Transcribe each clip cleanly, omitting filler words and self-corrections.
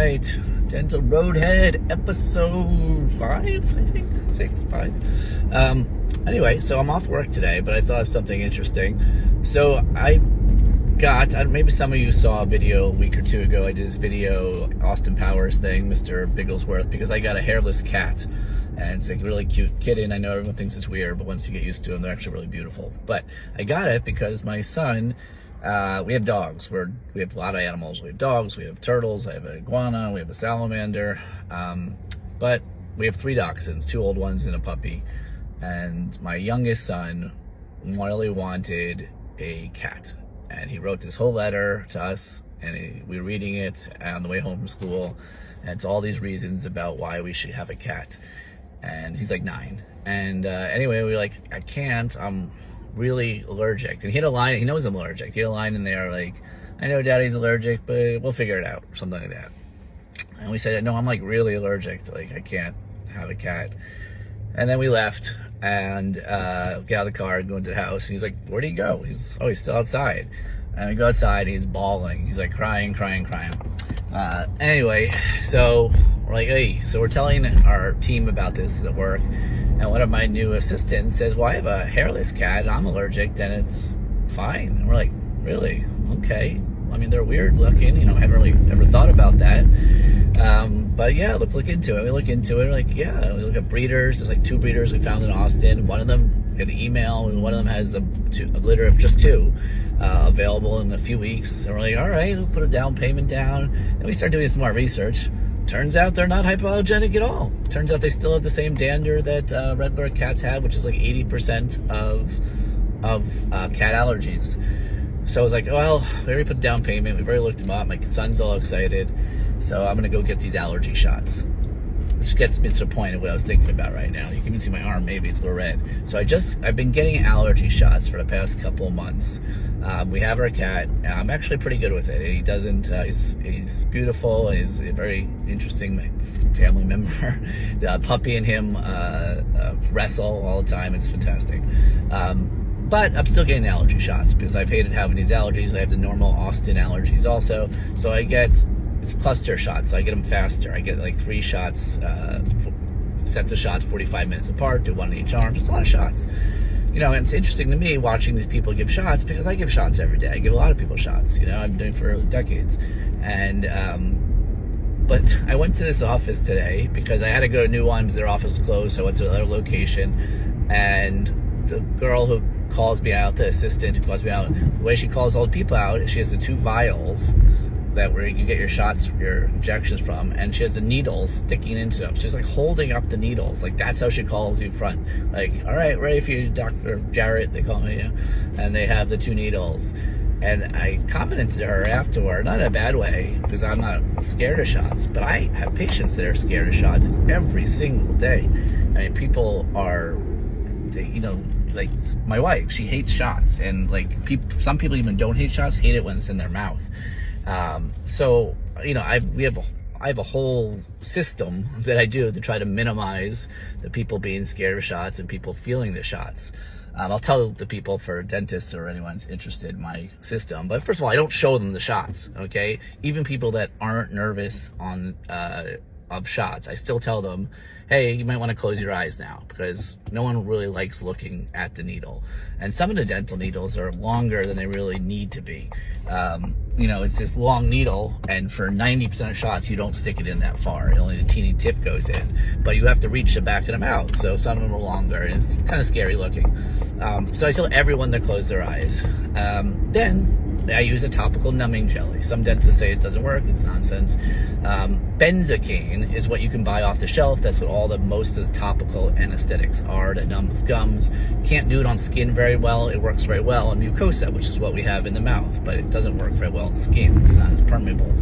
right, Dental Roadhead, episode 5, I think, 6, 5. Anyway, so I'm off work today, but I thought of something interesting. So I got, maybe some of you saw a video a week or two ago. I did this video, Austin Powers thing, Mr. Bigglesworth, because I got a hairless cat. And it's like a really cute kitten. I know everyone thinks it's weird, but once you get used to them, they're actually really beautiful. But I got it because my son, we have dogs. We have a lot of animals. We have dogs, we have turtles, I have an iguana, we have a salamander. But we have 3 dachshunds, 2 old ones and a puppy. And my youngest son really wanted a cat. And he wrote this whole letter to us, and we were reading it on the way home from school. And it's all these reasons about why we should have a cat. And he's like 9. And anyway, we were like, I can't, I'm really allergic. And he had a line, he knows I'm allergic. He had a line in there like, I know Daddy's allergic, but we'll figure it out, or something like that. And we said, no, I'm like really allergic. Like, I can't have a cat. And then we left and got out of the car and go into the house. And he's like, where'd he go? He's still outside. And we go outside and he's bawling. He's like crying. Anyway, so we're like, hey, so we're telling our team about this at work. And one of my new assistants says, well, I have a hairless cat and I'm allergic, then it's fine. And we're like, really? Okay. I mean, they're weird looking, I haven't really ever thought about that. But yeah, let's look into it. We look into it, like, yeah, we look at breeders. There's like 2 breeders we found in Austin. One of them had an email, and one of them has a litter of just 2 available in a few weeks. And we're like, all right, we'll put a down payment down. And we start doing some more research. Turns out they're not hypoallergenic at all. Turns out they still have the same dander that regular cats have, which is like 80% of cat allergies. So I was like, well, we already put down payment. We've already looked them up. My son's all excited. So I'm going to go get these allergy shots. Which gets me to the point of what I was thinking about right now. You can even see my arm, maybe it's a little red. So I've been getting allergy shots for the past couple of months. We have our cat. I'm actually pretty good with it. He doesn't, he's beautiful. He's a very interesting family member. The puppy and him wrestle all the time. It's fantastic. But I'm still getting allergy shots because I've hated having these allergies. I have the normal Austin allergies also. So I get, it's cluster shots. So I get them faster. I get like 3 shots, sets of shots, 45 minutes apart, do 1 in each arm. Just a lot of shots. And it's interesting to me watching these people give shots because I give shots every day. I give a lot of people shots. I've been doing it for decades. And, but I went to this office today because I had to go to New One because their office was closed. So I went to another location, and the girl who calls me out, the assistant who calls me out, the way she calls all the people out, she has the 2 vials that where you get your shots, your injections from, and she has the needles sticking into them. She's like holding up the needles. Like, that's how she calls you front. Like, all right, ready for you, Dr. Jarrett, they call me, and they have the 2 needles. And I commented to her afterward, not in a bad way, because I'm not scared of shots, but I have patients that are scared of shots every single day. I mean, people are, like my wife, she hates shots, and like some people even don't hate shots, hate it when it's in their mouth. So I have a whole system that I do to try to minimize the people being scared of shots and people feeling the shots. I'll tell the people, for dentists or anyone's interested in my system, but first of all, I don't show them the shots. Okay, even people that aren't nervous of shots, I still tell them, hey, you might want to close your eyes now, because no one really likes looking at the needle. And some of the dental needles are longer than they really need to be. It's this long needle, and for 90% of shots, you don't stick it in that far. Only the teeny tip goes in, but you have to reach the back of the mouth. So some of them are longer, and it's kind of scary looking. So I tell everyone to close their eyes. Then I use a topical numbing jelly. Some dentists say it doesn't work. It's nonsense. Benzocaine is what you can buy off the shelf. That's what most of the topical anesthetics are, that numbs gums. Can't do it on skin very well. It works very well on mucosa, which is what we have in the mouth, but it doesn't work very well on skin. It's not as permeable.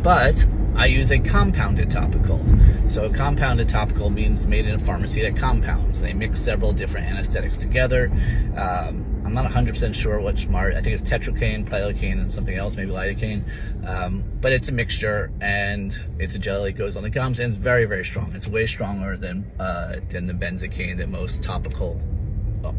But I use a compounded topical. So a compounded topical means made in a pharmacy that compounds. They mix several different anesthetics together. I'm not 100% sure which I think it's tetracaine, pilocaine, and something else, maybe lidocaine. But it's a mixture, and it's a jelly that goes on the gums, and it's very, very strong. It's way stronger than the benzocaine that most topical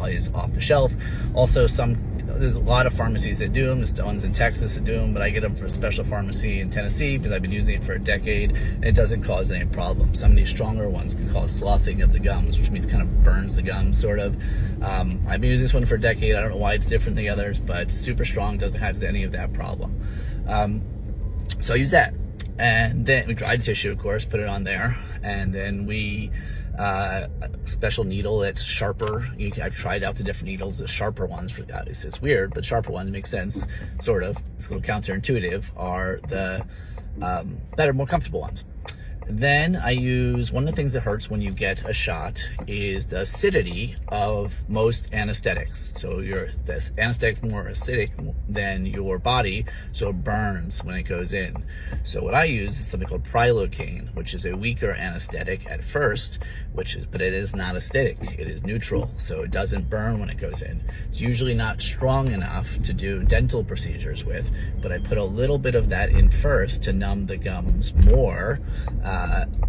is off the shelf. Also, some there's a lot of pharmacies that do them. There's the ones in Texas that do them, but I get them from a special pharmacy in Tennessee because I've been using it for a decade, and it doesn't cause any problems. Some of these stronger ones can cause sloughing of the gums, which means kind of burns the gums, sort of. I've been using this one for a decade. I don't know why it's different than the others, but it's super strong, doesn't have any of that problem. So I use that. And then we dried tissue, of course, put it on there, and then we a special needle that's sharper. I've tried out the different needles. The sharper ones, it's weird, but sharper ones make sense, sort of. It's a little counterintuitive, are the better, more comfortable ones. Then I use, one of the things that hurts when you get a shot is the acidity of most anesthetics. So the anesthetic's more acidic than your body, so it burns when it goes in. So what I use is something called Prilocaine, which is a weaker anesthetic at first, but it is not acidic. It is neutral, so it doesn't burn when it goes in. It's usually not strong enough to do dental procedures with, but I put a little bit of that in first to numb the gums more.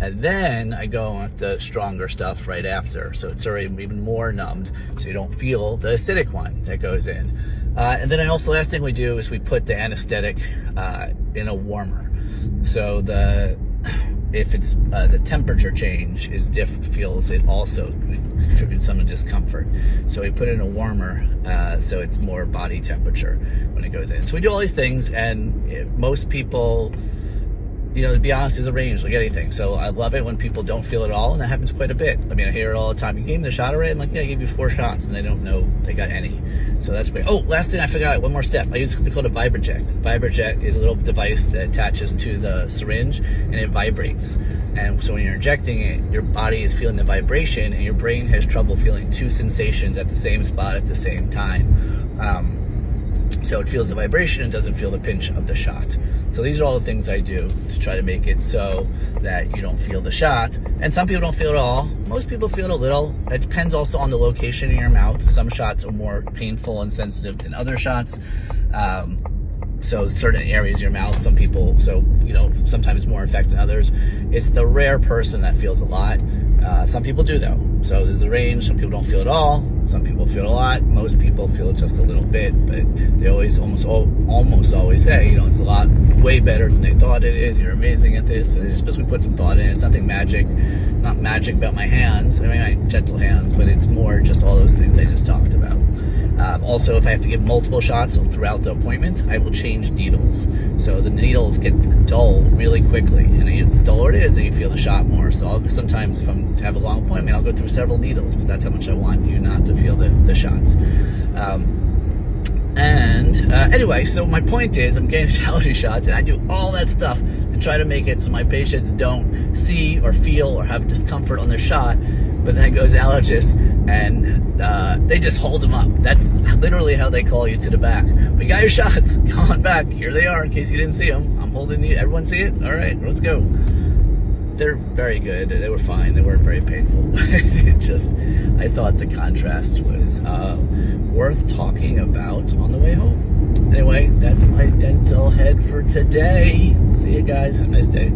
And then I go with the stronger stuff right after. So it's already even more numbed, so you don't feel the acidic one that goes in. And then last thing we do is we put the anesthetic in a warmer. So if it's the temperature change feels it also contributes some discomfort. So we put it in a warmer, so it's more body temperature when it goes in. So we do all these things, and most people, to be honest, is a range like anything. So I love it when people don't feel it at all, and that happens quite a bit. I mean, I hear it all the time. You gave me the shot already? I'm like, yeah, I gave you 4 shots, and they don't know they got any. So that's great. Oh, last thing I forgot, one more step. I use something called a Vibrajet. Vibrajet is a little device that attaches to the syringe, and it vibrates. And so when you're injecting it, your body is feeling the vibration, and your brain has trouble feeling 2 sensations at the same spot at the same time. So it feels the vibration and doesn't feel the pinch of the shot. So these are all the things I do to try to make it so that you don't feel the shot. And some people don't feel it at all. Most people feel it a little. It depends also on the location in your mouth. Some shots are more painful and sensitive than other shots. So certain areas of your mouth, some people, sometimes more effect than others. It's the rare person that feels a lot. Some people do though. So there's a range. Some people don't feel it all. Some people feel a lot. Most people feel just a little bit, but they almost always say, it's a lot way better than they thought it is. You're amazing at this. And it's supposed to put some thought in it. It's nothing magic. It's not magic about my hands. I mean, I have gentle hands, but it's more just all those things I just talked about. Also, if I have to give multiple shots throughout the appointment, I will change needles. So the needles get dull really quickly, and the duller it is, then you feel the shot more. So sometimes if I'm to have a long appointment, I'll go through several needles because that's how much I want you not to feel the shots. Anyway, so my point is I'm getting allergy shots, and I do all that stuff to try to make it so my patients don't see or feel or have discomfort on their shot. But then it goes to allergists, and they just hold them up. That's literally how they call you to the back. We got your shots. Come on back. Here they are in case you didn't see them. I'm holding you. Everyone see it? All right, let's go. They're very good. They were fine. They weren't very painful. I thought the contrast was worth talking about on the way home. Anyway, that's my dental head for today. See you guys. Have a nice day.